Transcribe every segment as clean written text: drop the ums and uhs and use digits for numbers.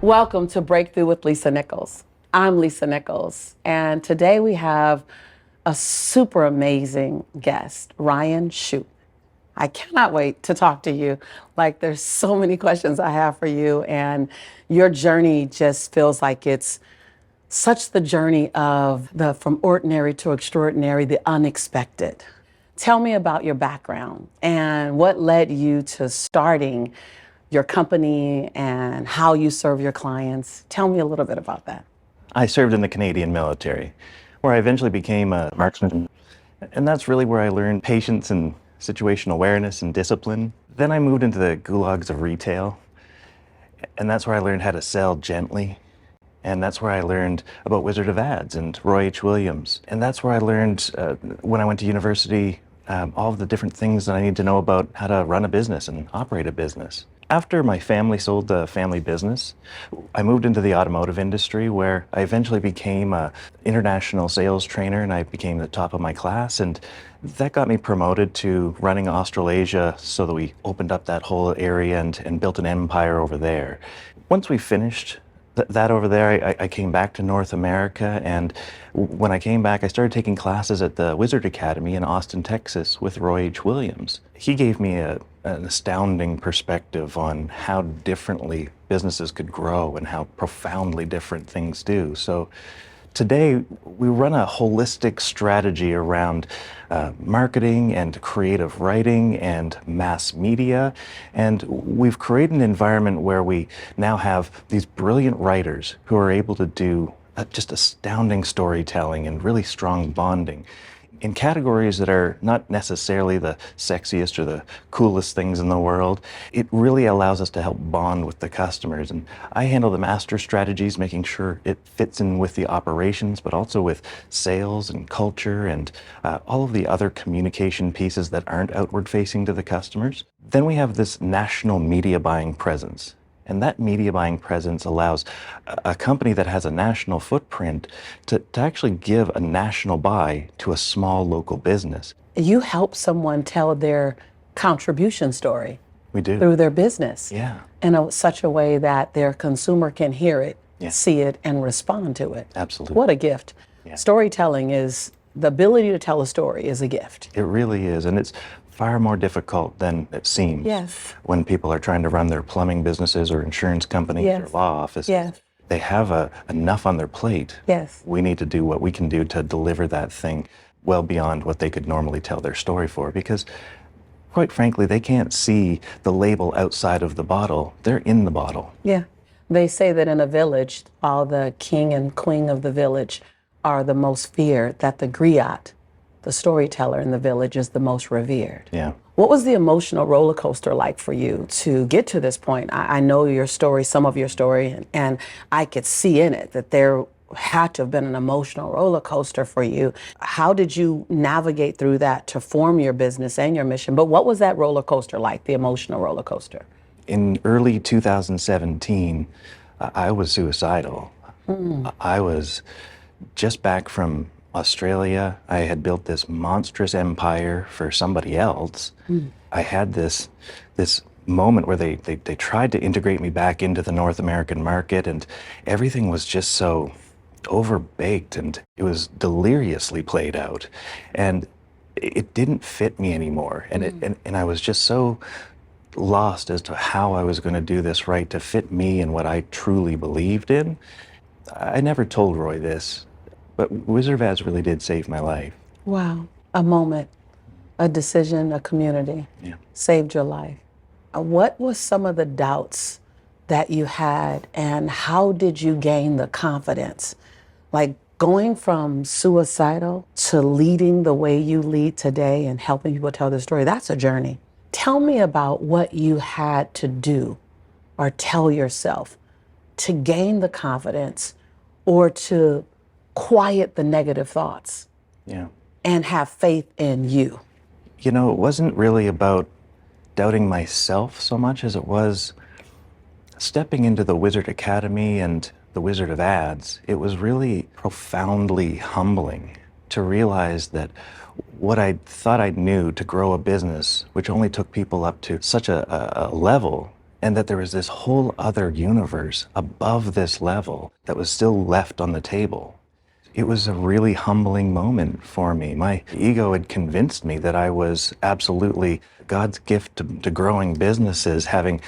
Welcome to Breakthrough with Lisa Nichols. I'm Lisa Nichols, and today we have a super amazing guest, Ryan Chute. I cannot wait to talk to you. Like, there's so many questions I have for you, and your journey just feels like it's such the journey of the from ordinary to extraordinary, the unexpected. Tell me about your background and what led you to starting your company and how you serve your clients. Tell me a little bit about that. I served in the Canadian military, where I eventually became a marksman. And that's really where I learned patience and situational awareness and discipline. Then I moved into the gulags of retail, and that's where I learned how to sell gently. And that's where I learned about Wizard of Ads and Roy H. Williams. And that's where I learned, when I went to university, all of the different things that I need to know about how to run a business and operate a business. After my family sold the family business, I moved into the automotive industry, where I eventually became an international sales trainer, and I became the top of my class. And that got me promoted to running Australasia, so that we opened up that whole area and built an empire over there. Once we finished that over there, I came back to North America, and when I came back, I started taking classes at the Wizard Academy in Austin, Texas with Roy H. Williams. He gave me an astounding perspective on how differently businesses could grow and how profoundly different things do. So today, we run a holistic strategy around marketing and creative writing and mass media. And we've created an environment where we now have these brilliant writers who are able to do just astounding storytelling and really strong bonding in categories that are not necessarily the sexiest or the coolest things in the world. It really allows us to help bond with the customers. And I handle the master strategies, making sure it fits in with the operations, but also with sales and culture and all of the other communication pieces that aren't outward facing to the customers. Then we have this national media buying presence. And that media buying presence allows a company that has a national footprint to actually give a national buy to a small local business. You help someone tell their contribution story. We do. Through their business. Yeah. In such a way that their consumer can hear it, Yeah. see it, and respond to it. Absolutely. What a gift. Yeah. Storytelling is, the ability to tell a story is a gift. It really is. And it's far more difficult than it seems. Yes. When people are trying to run their plumbing businesses or insurance companies Yes. or law offices. Yes. They have enough on their plate. Yes. We need to do what we can do to deliver that thing well beyond what they could normally tell their story for, because quite frankly, they can't see the label outside of the bottle. They're in the bottle. Yeah. They say that in a village, all the king and queen of the village are the most feared, that the griot, the storyteller in the village, is the most revered. Yeah. What was the emotional roller coaster like for you to get to this point? I know your story, some of your story, and I could see in it that there had to have been an emotional roller coaster for you. How did you navigate through that to form your business and your mission? But what was that roller coaster like, the emotional roller coaster? In early 2017, I was suicidal. I was just back from Australia. I had built this monstrous empire for somebody else. I had this moment where they tried to integrate me back into the North American market, and everything was just so overbaked, and it was deliriously played out, and it didn't fit me anymore. And and I was just so lost as to how I was going to do this right to fit me and what I truly believed in. I never told Roy this, but Wizard of Ads really did save my life. Wow. A moment, a decision, a community saved your life. What was some of the doubts that you had, and how did you gain the confidence? Like, going from suicidal to leading the way you lead today and helping people tell their story, that's a journey. Tell me about what you had to do or tell yourself to gain the confidence or to quiet the negative thoughts and have faith in you. You know, it wasn't really about doubting myself so much as it was stepping into the Wizard Academy and the Wizard of Ads. It was really profoundly humbling to realize that what I thought I knew to grow a business, which only took people up to such a level, and that there was this whole other universe above this level that was still left on the table. It was a really humbling moment for me. My ego had convinced me that I was absolutely God's gift to growing businesses, having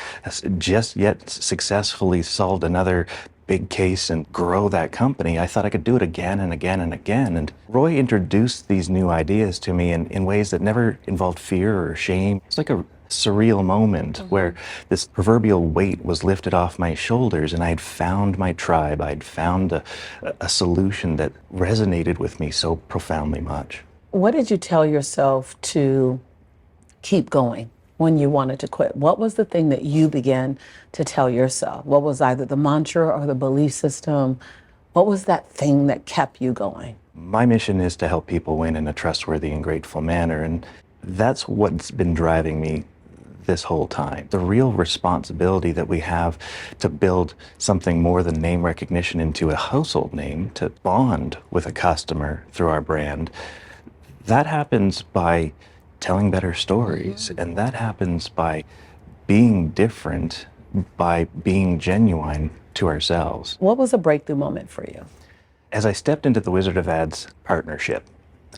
just yet successfully solved another big case and grow that company. I thought I could do it again and again and again. And Roy introduced these new ideas to me in ways that never involved fear or shame. It's like a surreal moment where this proverbial weight was lifted off my shoulders and I had found my tribe. I'd found a solution that resonated with me so profoundly much. What did you tell yourself to keep going when you wanted to quit? What was the thing that you began to tell yourself? What was either the mantra or the belief system? What was that thing that kept you going? My mission is to help people win in a trustworthy and grateful manner, and that's what's been driving me this whole time. The real responsibility that we have to build something more than name recognition into a household name, to bond with a customer through our brand, that happens by telling better stories, and that happens by being different, by being genuine to ourselves. What was a breakthrough moment for you? As I stepped into the Wizard of Ads partnership,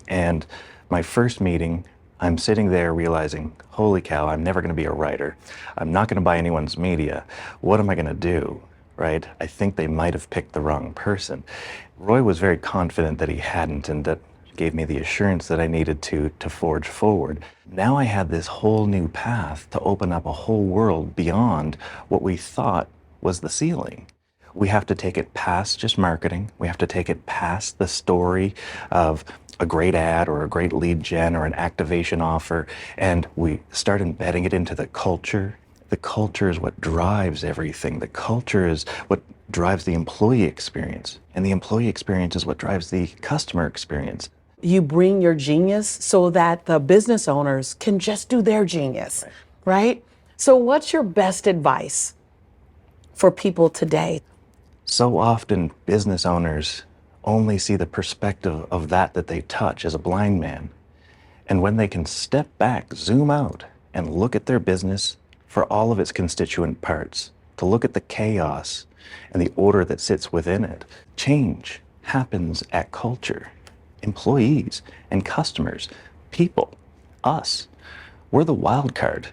and my first meeting, I'm sitting there realizing, holy cow, I'm never going to be a writer. I'm not going to buy anyone's media. What am I going to do, right? I think they might have picked the wrong person. Roy was very confident that he hadn't, and that gave me the assurance that I needed to forge forward. Now I had this whole new path to open up a whole world beyond what we thought was the ceiling. We have to take it past just marketing. We have to take it past the story of a great ad or a great lead gen or an activation offer, and we start embedding it into the culture. The culture is what drives everything. The culture is what drives the employee experience, and the employee experience is what drives the customer experience. You bring your genius so that the business owners can just do their genius, right? So what's your best advice for people today? So often business owners only see the perspective of that they touch as a blind man. And when they can step back, zoom out, and look at their business for all of its constituent parts, to look at the chaos and the order that sits within it, change happens at culture. Employees and customers, people, us, we're the wild card.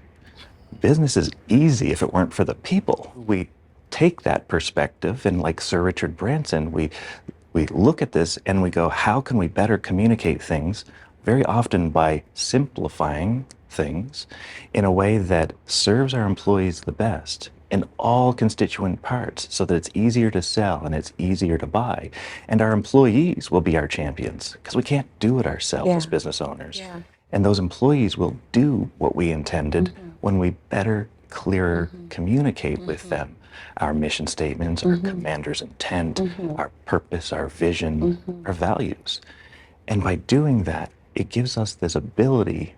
Business is easy if it weren't for the people. We take that perspective, and like Sir Richard Branson, we look at this and we go, how can we better communicate things, very often by simplifying things in a way that serves our employees the best in all constituent parts, so that it's easier to sell and it's easier to buy. And our employees will be our champions, because we can't do it ourselves as business owners. And those employees will do what we intended when we better, clearer communicate with them our mission statements, our commander's intent, our purpose, our vision, our values. And by doing that, it gives us this ability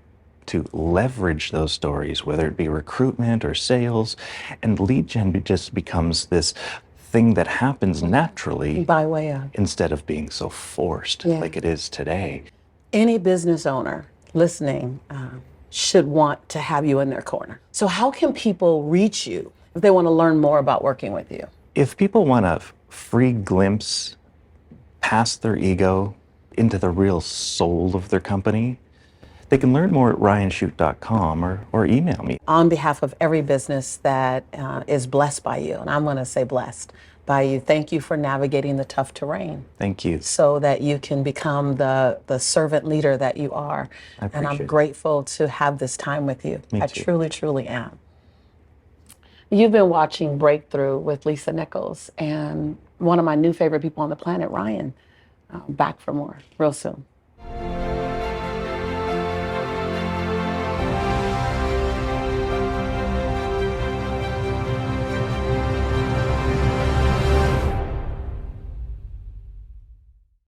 to leverage those stories, whether it be recruitment or sales, and lead gen just becomes this thing that happens naturally By way of. instead of being so forced like it is today. Any business owner listening should want to have you in their corner. So how can people reach you if they want to learn more about working with you? If people want a free glimpse past their ego into the real soul of their company, they can learn more at ryanchute.com or email me. On behalf of every business that is blessed by you, and I'm going to say blessed by you, thank you for navigating the tough terrain. Thank you. So that you can become the servant leader that you are. And I'm grateful to have this time with you. Me I too. truly, truly am. You've been watching Breakthrough with Lisa Nichols, and one of my new favorite people on the planet, Ryan. Back for more real soon.